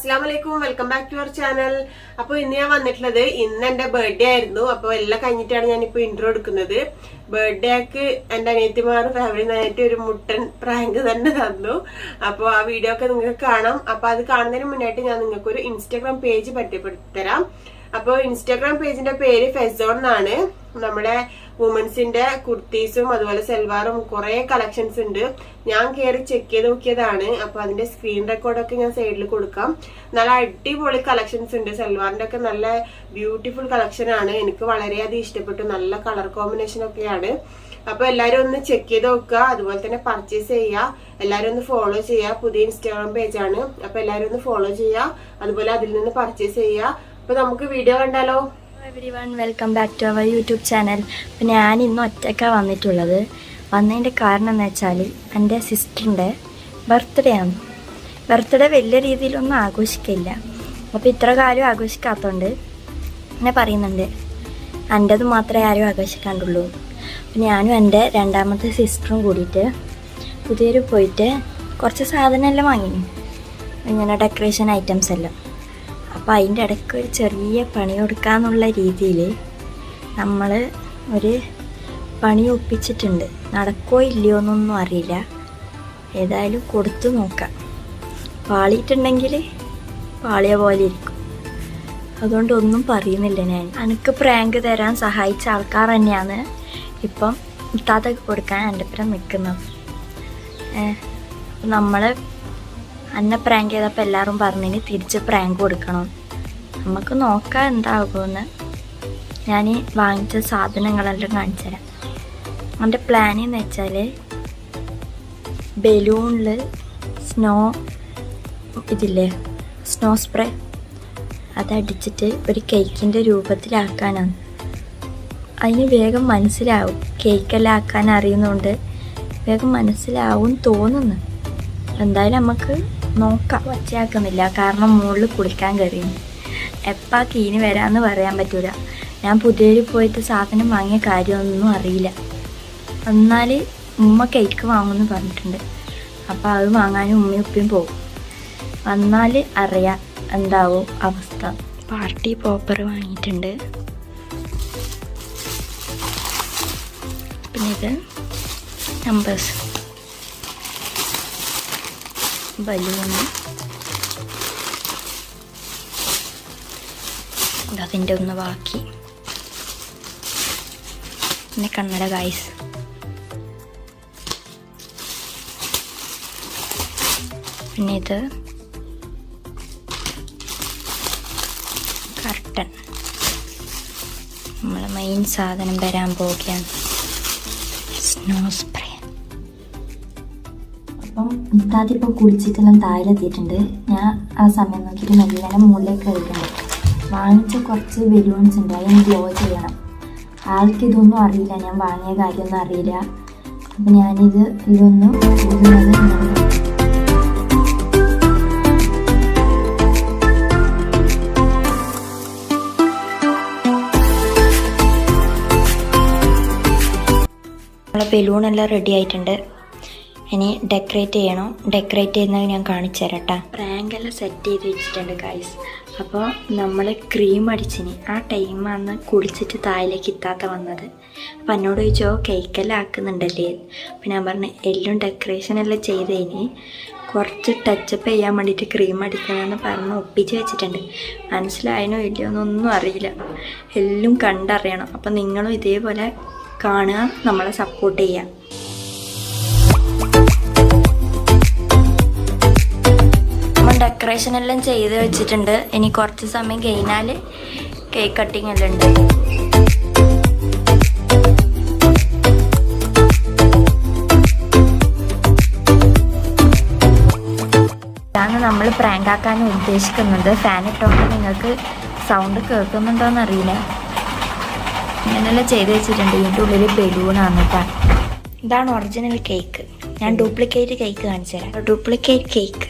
Assalamualaikum, welcome back to our channel. അപ്പോൾ ഇന്ന് ഞാൻ വന്നിട്ടുള്ളത് ഇന്ന് എന്റെ ബർത്ത്ഡേ ആയിരുന്നു. അപ്പോൾ എല്ലാം കഴിഞ്ഞിട്ടാണ് ഞാൻ ഇപ്പോൾ ഇൻട്രോ എടുക്കുന്നത്. ബർത്ത്ഡേക്ക് എന്റെ അനിയത്തിമാരും ഫാമിലിനായിട്ട് ഒരു മുട്ടൻ പ്രാങ്ക് തന്നെ തന്നു. അപ്പോൾ ആ വീഡിയോ ഒക്കെ നിങ്ങൾക്ക് കാണാം. അപ്പോൾ അത് കാണുന്നതിന് മുന്നായിട്ട് ഞാൻ നിങ്ങൾക്ക് ഒരു ഇൻസ്റ്റാഗ്രാം പേജ് പരിചയപ്പെടുത്തി തരാം. അപ്പോൾ ഇൻസ്റ്റാഗ്രാം പേജിന്റെ പേര് ഫെസോൺ എന്നാണ്. നമ്മുടെ വുമൻസിന്റെ കുർത്തീസും അതുപോലെ സെൽവാറും കുറെ കളക്ഷൻസ് ഉണ്ട്. ഞാൻ കയറി ചെക്ക് ചെയ്ത് നോക്കിയതാണ്. അപ്പൊ അതിന്റെ സ്ക്രീൻ റെക്കോർഡൊക്കെ ഞാൻ സൈഡിൽ കൊടുക്കാം. നല്ല അടിപൊളി കളക്ഷൻസ് ഉണ്ട്. സെൽവാറിന്റെ ഒക്കെ നല്ല ബ്യൂട്ടിഫുൾ കളക്ഷൻ ആണ്. എനിക്ക് വളരെയധികം ഇഷ്ടപ്പെട്ടു. നല്ല കളർ കോമ്പിനേഷൻ ഒക്കെയാണ്. അപ്പൊ എല്ലാരും ഒന്ന് ചെക്ക് ചെയ്ത് നോക്കുക. അതുപോലെ തന്നെ പർച്ചേസ് ചെയ്യുക. എല്ലാരും ഒന്ന് ഫോളോ ചെയ്യുക. പുതിയ ഇൻസ്റ്റാഗ്രാം പേജാണ്. അപ്പൊ എല്ലാരും ഒന്ന് ഫോളോ ചെയ്യുക. അതുപോലെ അതിൽ നിന്ന് പർച്ചേസ് ചെയ്യുക. അപ്പൊ നമുക്ക് വീഡിയോ കണ്ടാലോ? Everyone, welcome back to our YouTube channel. അപ്പം ഞാൻ ഇന്ന് ഒറ്റയ്ക്കാണ് വന്നിട്ടുള്ളത്. വന്നതിൻ്റെ കാരണം എന്ന് വെച്ചാൽ എൻ്റെ സിസ്റ്ററിൻ്റെ ബർത്ത്ഡേ ആണ്. ബർത്ത്ഡേ വലിയ രീതിയിലൊന്നും ആഘോഷിക്കില്ല. അപ്പോൾ ഇത്ര കാലം ആഘോഷിക്കാത്തതുകൊണ്ട് എന്നെ പറയുന്നുണ്ട് എൻ്റേത് മാത്രമേ ആരും ആഘോഷിക്കാണ്ടുള്ളൂ. അപ്പം ഞാനും എൻ്റെ രണ്ടാമത്തെ സിസ്റ്ററും കൂടിയിട്ട് പുതിയൊരു പോയിട്ട് കുറച്ച് സാധനമെല്ലാം വാങ്ങിനു, ഇങ്ങനെ ഡെക്കറേഷൻ ഐറ്റംസ് എല്ലാം. അപ്പോൾ അതിൻ്റെ ഇടയ്ക്ക് ഒരു ചെറിയ പണി കൊടുക്കാന്നുള്ള രീതിയിൽ നമ്മൾ ഒരു പണി ഒപ്പിച്ചിട്ടുണ്ട്. നടക്കുമോ ഇല്ലയോ എന്നൊന്നും അറിയില്ല. ഏതായാലും കൊടുത്തു നോക്കാം. പാളിയിട്ടുണ്ടെങ്കിൽ പാളിയ പോലെ ഇരിക്കും. അതുകൊണ്ട് ഒന്നും പറയുന്നില്ല. ഞാൻ എനിക്ക് പ്രാങ്ക് തരാൻ സഹായിച്ച ആൾക്കാർ തന്നെയാണ് ഇപ്പം ഇത്താത്തൊക്കെ കൊടുക്കാൻ എൻ്റെ ഒപ്പം നിൽക്കുന്നത്. നമ്മൾ അന്നെ പ്രാങ്ക് ചെയ്തപ്പോൾ എല്ലാവരും പറഞ്ഞിന് തിരിച്ച് പ്രാങ്ക് കൊടുക്കണം. നമുക്ക് നോക്കാം എന്താകുമെന്ന്. ഞാൻ വാങ്ങിച്ച സാധനങ്ങളെല്ലാം കാണിച്ചു തരാം. എൻ്റെ പ്ലാനെന്ന് വെച്ചാൽ ബലൂണിൽ സ്നോ സ്പ്രേ അതടിച്ചിട്ട് ഒരു കേക്കിൻ്റെ രൂപത്തിലാക്കാനാണ്. അതിന് വേഗം മനസ്സിലാവും. കേക്കെല്ലാം ആക്കാൻ അറിയുന്നതുകൊണ്ട് വേഗം മനസ്സിലാവും തോന്നുന്നു. എന്തായാലും നമുക്ക് നോക്കാം. ഒച്ചയാക്കുന്നില്ല, കാരണം മുകളിൽ കുളിക്കാൻ കയറിയുന്നു. എപ്പോൾ കീന് വരാമെന്ന് പറയാൻ പറ്റില്ല. ഞാൻ പുതിയൊരു പോയിട്ട് സാധനം വാങ്ങിയ കാര്യമൊന്നും അറിയില്ല. എന്നാൽ ഉമ്മ കേക്ക് വാങ്ങുമെന്ന് പറഞ്ഞിട്ടുണ്ട്. അപ്പോൾ അത് വാങ്ങാനും ഉമ്മയും ഉപ്പയും പോകും. വന്നാൽ അറിയാം എന്താവും അവസ്ഥ. പാർട്ടി പോപ്പർ വാങ്ങിയിട്ടുണ്ട്. പിന്നെ ഇത് നമ്പേഴ്സ്, ബലൂണ്, അതിൻ്റെ ഒന്ന് ബാക്കി. പിന്നെ കണ്ണട ഗൈസ്. പിന്നെ ഇത് കർട്ടൻ. നമ്മളെ മെയിൻ സാധനം വരാൻ പോവുകയാണ്, സ്നോ സ്പ്രേ. അപ്പം ഇത്താത്തിപ്പോൾ കുളിച്ചിട്ടെല്ലാം താഴെത്തിയിട്ടുണ്ട്. ഞാൻ ആ സമയം നോക്കിയിട്ട് മെല്ലെ മുകളിലേക്ക് കഴിക്കുന്നുണ്ട്. വാങ്ങിച്ച കുറച്ച് ബലൂൺസ് ഉണ്ട്, അതിന് ഗ്ലോ ചെയ്യണം. ആൾക്ക് ഇതൊന്നും അറിയില്ല, ഞാൻ വാങ്ങിയ കാര്യമൊന്നും അറിയില്ല. അപ്പം ഞാനിത് ഇതൊന്നും നമ്മളെ ബലൂണെല്ലാം റെഡി ആയിട്ടുണ്ട്. ഇനി ഡെക്കറേറ്റ് ചെയ്യണം. ഡെക്കറേറ്റ് ചെയ്യുന്നത് ഞാൻ കാണിച്ചു തരാം കേട്ടോ. പ്രാങ്കെല്ലാം സെറ്റ് ചെയ്ത് വെച്ചിട്ടുണ്ട് ഗൈസ്. അപ്പോൾ നമ്മൾ ക്രീം അടിച്ചിന് ആ ടൈമാണ് കുളിച്ചിട്ട് താഴേക്ക് ഇത്താത്ത വന്നത്. അപ്പം എന്നോട് ചോദിച്ചോ കേക്കെല്ലാം ആക്കുന്നുണ്ടല്ലേ. അപ്പം ഞാൻ പറഞ്ഞു എല്ലാം ഡെക്കറേഷനെല്ലാം ചെയ്തതിന് കുറച്ച് ടച്ചപ്പ് ചെയ്യാൻ വേണ്ടിയിട്ട് ക്രീം അടിക്കണമെന്ന് പറഞ്ഞ് ഒപ്പിച്ച് വെച്ചിട്ടുണ്ട്. മനസ്സിലായനോ ഇല്ലയോ എന്നൊന്നും അറിയില്ല. എല്ലാം കണ്ടറിയണം. അപ്പം നിങ്ങളും ഇതേപോലെ കാണുക, നമ്മളെ സപ്പോർട്ട് ചെയ്യുക. ഡെക്കറേഷൻ എല്ലാം ചെയ്ത് വെച്ചിട്ടുണ്ട്. ഇനി കുറച്ച് സമയം കഴിഞ്ഞാൽ കേക്ക് കട്ടിങ് എല്ലാം ഉണ്ട്. ഇതാണ് നമ്മൾ പ്രാങ്ക് ആക്കാൻ ഉദ്ദേശിക്കുന്നത്. ഫാൻ ഇട്ടുകൊണ്ട് നിങ്ങൾക്ക് സൗണ്ട് കേൾക്കുന്നുണ്ടോയെന്ന് അറിയില്ല. ഇങ്ങനെല്ലാം ചെയ്ത് വെച്ചിട്ടുണ്ട്. ഇതിൻ്റെ ഉള്ളിൽ ബലൂണാണ് കേട്ടോ. ഇതാണ് ഒറിജിനൽ കേക്ക്. ഞാൻ ഡ്യൂപ്ലിക്കേറ്റ് കേക്ക് കാണിച്ചു തരാം. Duplicate cake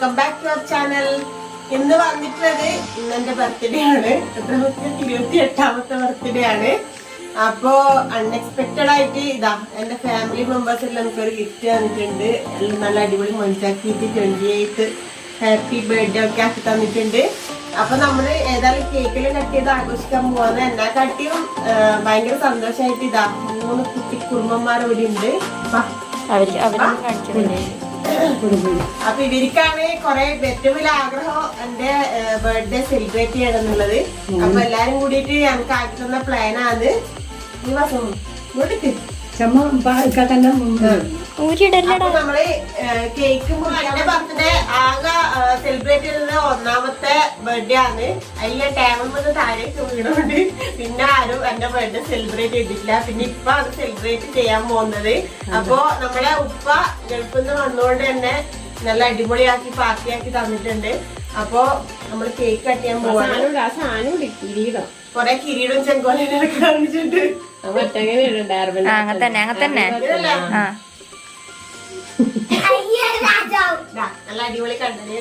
welcome back to our channel. ഇന്ന് വന്നിട്ടുള്ളത് ഇന്നെന്റെ ബർത്ത്ഡേ ആണ്. 28ാമത്തെ ബർത്ത്ഡേ ആണ്. അപ്പോ അൺഎക്സ്പെക്ടഡ് ആയിട്ട് ഇതാ എന്റെ ഫാമിലി മെമ്പേഴ്സ് എല്ലാം എനിക്കൊരു ഗിഫ്റ്റ് തന്നിട്ടുണ്ട്. എല്ലാം നല്ല അടിപൊളി മൊഞ്ചാക്കിയിട്ട് 28th ഹാപ്പി ബർത്ത്ഡേ ഒക്കെ ആക്കി തന്നിട്ടുണ്ട്. അപ്പൊ നമ്മള് ഏതായാലും കേക്കെല്ലാം കട്ട് ചെയ്ത് ആഘോഷിക്കാൻ പോവാന്ന്. എന്നാ കട്ടിയും ഭയങ്കര സന്തോഷമായിട്ട് ഇതാ 3 കുട്ടി കുടുംബന്മാർ ഇവിടെ ഉണ്ട്. അപ്പൊ ഇവർക്കാണ് കൊറേ ഏറ്റവും വലിയ ആഗ്രഹം എന്റെ ബർത്ത്ഡേ സെലിബ്രേറ്റ് ചെയ്യണം എന്നുള്ളത്. അപ്പൊ എല്ലാരും കൂടിയിട്ട് ഞങ്ങൾക്ക് ആക്കി തന്ന പ്ലാനാണ്. നമ്മള് കേക്ക് എന്റെ ബർത്ത്ഡേ ആകെ സെലിബ്രേറ്റ് ചെയ്തത് 1ാമത്തെ ബർത്ത്ഡേ ആണ്. അതിലെ ടൈമിൽ താഴേക്ക് വീണുകൊണ്ട് പിന്നെ ആരും എന്റെ ബർത്ത്ഡേ സെലിബ്രേറ്റ് ചെയ്തിട്ടില്ല. പിന്നെ ഇപ്പൊ അത് സെലിബ്രേറ്റ് ചെയ്യാൻ പോകുന്നത്. അപ്പൊ നമ്മളെ ഉപ്പ ഗൾഫിൽ നിന്ന് വന്നുകൊണ്ട് തന്നെ നല്ല അടിപൊളിയാക്കി പാർട്ടിയാക്കി തന്നിട്ടുണ്ട്. അപ്പൊ നമ്മള് കേക്ക് കട്ട് ചെയ്യാൻ പോവാണ്. കൊറേ കിരീടം ചെങ്കോലൊക്കെ കാണിച്ചിട്ടുണ്ട്. അങ്ങനെ തന്നെ നല്ല അടിപൊളി കണ്ടല്ലേ.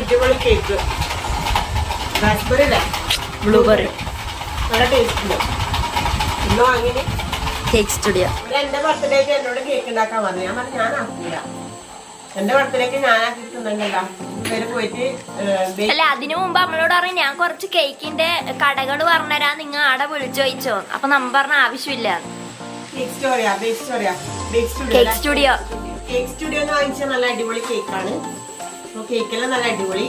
അടിപൊളി കേക്ക് റാസ്ബെറി അല്ല ബ്ലൂബെറി നല്ല ടേസ്റ്റ് ഉണ്ട്. ഇന്ന് വാങ്ങിന് കേക്ക് സ്റ്റുഡിയോ. എന്റെ ബർത്ത്ഡേക്ക് എന്നോട് കേക്ക് ഉണ്ടാക്കാൻ പറഞ്ഞു. ഞാൻ പറഞ്ഞു ഞാൻ ആക്കില്ല. എന്റെ ബർത്ത്ഡേക്ക് ഞാനാക്കി തിന്നണ്ടല്ലോ. പേര് പോയിട്ട് അല്ല അതിനു മുമ്പ് നമ്മളോട് പറഞ്ഞു ഞാൻ കുറച്ച് കേക്കിന്റെ കടകൾ പറഞ്ഞുതരാൻ നിങ്ങൾ ആടെ വിളിച്ചു ചോദിച്ചോ. അപ്പൊ നമ്മ പറഞ്ഞ ആവശ്യമില്ല. കേക്ക് സ്റ്റുഡിയോ കേക്ക് സ്റ്റുഡിയോ എന്ന് വാങ്ങിച്ച നല്ല അടിപൊളി കേക്കാണ്. കേക്കെല്ലാം നല്ല അടിപൊളി.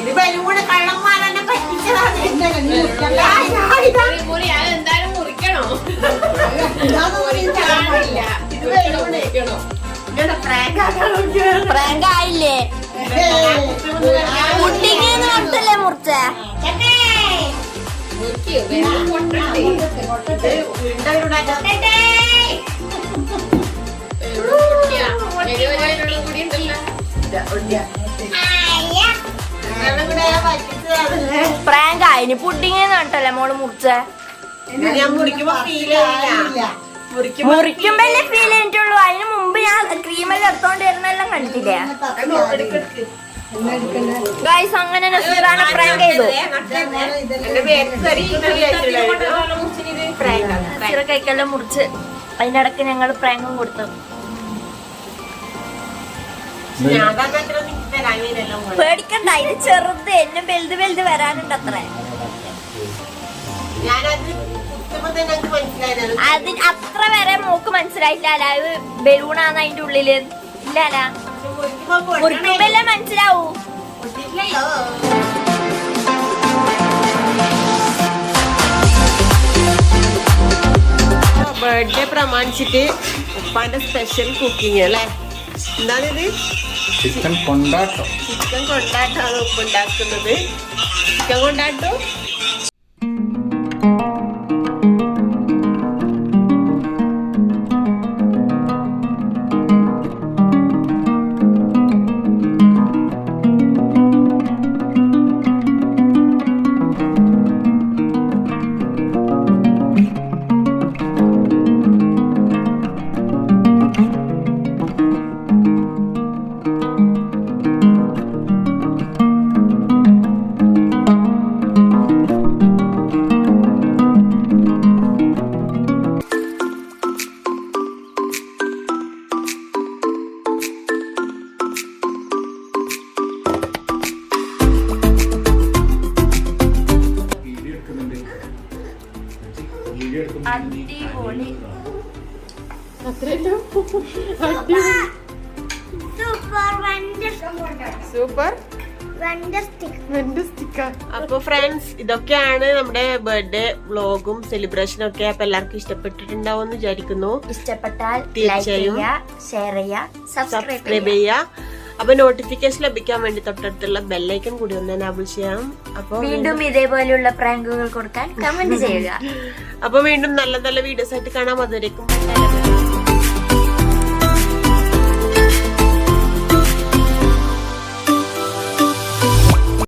ഇത് ബലൂണ് കള്ളന്മാരെന്നെ പറ്റിച്ചതാണ്. എന്തായാലും മുറിക്കണോ? ഇത് ബലൂണ് പ്രാങ്ക് ആയില്ലേ? പുഡിങ് പറഞ്ഞല്ലേ മുറിച്ച പ്രാങ്ക് ആയിന്. പുഡിങ് പറഞ്ഞിട്ടല്ലേ മോള് മുറിച്ച. ഞാൻ മുറിക്കുമ്പോ ഫീൽ ചെയ്യില്ല. മുറിക്കുമ്പോ അല്ലേ ഫീൽ ചെയ്തിട്ടുള്ളൂ. അതിന് മുമ്പ് ഞാൻ ക്രീമെല്ലാം എടുത്തോണ്ട് വരുന്നെല്ലാം കണ്ടിട്ടില്ലേ ഗൈസ്? അങ്ങനെ നസീറാനെ പ്രാങ്ക് ചെയ്തു. നസീറ കേക്കെല്ലാം മുറിച്ച് അതിന്റെ ഇടക്ക് ഞങ്ങൾ പ്രാങ്കും കൊടുത്തു. പേടിക്കണ്ട, ഇത് ചെറുത് എന്നെ വലുത് വരാനുണ്ട് അത്ര. അതിന് അത്ര വരെ മോക്ക് മനസ്സിലായിട്ടില്ല. അത് ബലൂണാന്ന് അതിന്റെ ഉള്ളില് ഇല്ലല്ല. മുറിക്കുമ്പല്ലേ മനസ്സിലാവൂ. ബർത്ത്ഡേ പ്രമാണിച്ചിട്ട് ഉപ്പാന്റെ സ്പെഷ്യൽ കുക്കിംഗ് അല്ലേ? എന്താണിത്? ചിക്കൻ കൊണ്ടാട്ടം. ചിക്കൻ കൊണ്ടാട്ടാണ് ഉപ്പ് ഉണ്ടാക്കുന്നത്. ചിക്കൻ കൊണ്ടാട്ടോ അത്രയല്ലോ. സൂപ്പർ. അപ്പൊ ഫ്രണ്ട്സ്, ഇതൊക്കെയാണ് നമ്മുടെ ബർത്ത്ഡേ വ്ലോഗും സെലിബ്രേഷനും ഒക്കെ. അപ്പൊ എല്ലാവർക്കും ഇഷ്ടപ്പെട്ടിട്ടുണ്ടാവും എന്ന് വിചാരിക്കുന്നു. ഇഷ്ടപ്പെട്ടാൽ തീർച്ചയായും ഷെയർ ചെയ്യുക, സബ്സ്ക്രൈബ് ചെയ്യുക. അപ്പൊ നോട്ടിഫിക്കേഷൻ ലഭിക്കാൻ വേണ്ടി തൊട്ടടുത്തുള്ള ബെല്ലൈക്കൺ കൂടി ഒന്ന് എനാബിൾ ചെയ്യാം. അപ്പൊ വീണ്ടും ഇതേപോലെയുള്ള പ്രാങ്കുകൾ കൊടുക്കാൻ കമന്റ് ചെയ്യുക. അപ്പൊ വീണ്ടും നല്ല നല്ല വീഡിയോസ് ആയിട്ട് കാണാം. അതുവരേക്കും